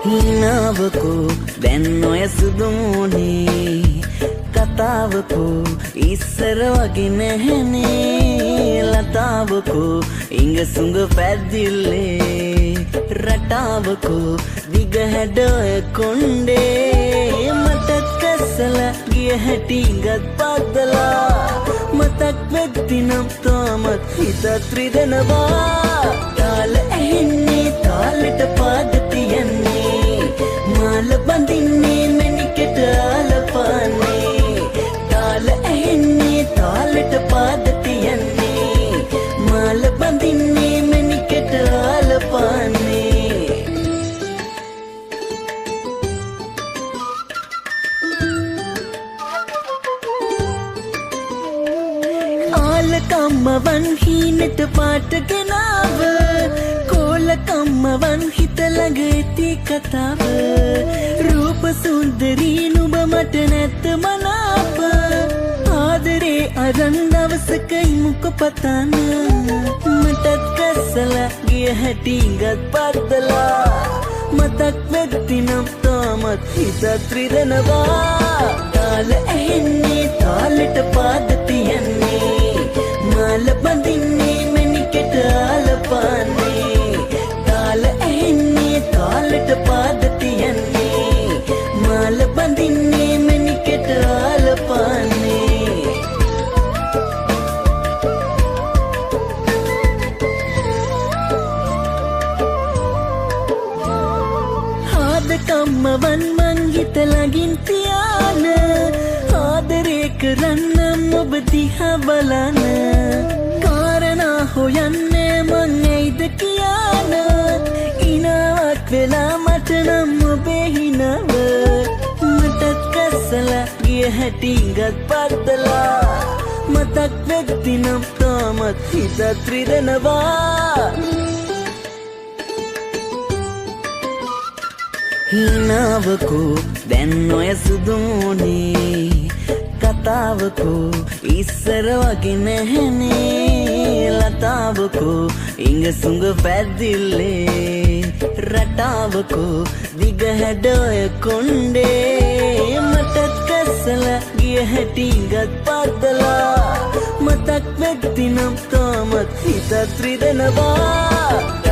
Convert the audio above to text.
හිනාවකෝ දැන් ඔය සුදුමුනේ කතාවකෝ ඉස්සර වගේ නැහැනේ ලතාවකෝ ඉංග සුඟ පැද්දිල්ලේ රටාවකෝ දිග හැඩ ඔය කොණ්ඩේ මතක් කැස්සලා ගිය හැටි ඉඟත් පද්දලා මතක් වෙද්දි නම් තාමත් හිතත් රිදෙනවා තාල ඇහෙන්නේ තාලෙට පාද තියන්නේ මාල බඳින්නේ මැණිකට ආලපානේ තාල ඇහෙන්නේ තාලෙට පාද තියන්නේ මාල බඳින්නේ මැණිකට ආලපානේ ආලකම්මවන් හීනට පාට ගෙනාව කම්මවන් හිත ළඟ ඇති කතාව රූප සුන්දරී නුඹ මට නැත්ත මනාප ආදරේ අරන් දවසක ඉමුක පතන මටත් කස්සලා ගිය හැටි ඉඟත් පද්දලා මතක් වෙද්දි නම් තාමත් හිතත් රිදෙනවා තාල ඇහෙන්නේ තාලෙට පාද තියන්නේ මාල බඳින්නේ මැණිකට ආලපානේ තාලෙට පාද තියන්නේ මාල බඳින්නේ මැණිකට ආලපානේ ආදකම්මවන් මං හිත ළඟින් තියාන ආදරේ කරන්නම් ඔබ දිහා බලන කාරණා හොයන්නේ මං ඇයිද කියන ඉනාවක් වෙලා මට නම් ඔබේ හිනව මටත් කස්සලා ගිය හැටි ඉඟත් පද්දලා මතක් වෙද්දි නම් තාමත් හිතත් රිදෙනවා හිනාවකෝ දැන් ඔය සුදුමුනේ කතාවකෝ ඉස්සර වගේ නැහැනේ ලතාවකෝ ඉංග සුඟ පැද්දිල්ලේ රටාවකෝ දිග හැඩ ඔය කොණ්ඩේ මටත් කස්සලා ගිය හැටි ඉඟත් පද්දලා මතක් වෙද්දි නම් තාමත් හිතත් රිදෙනවා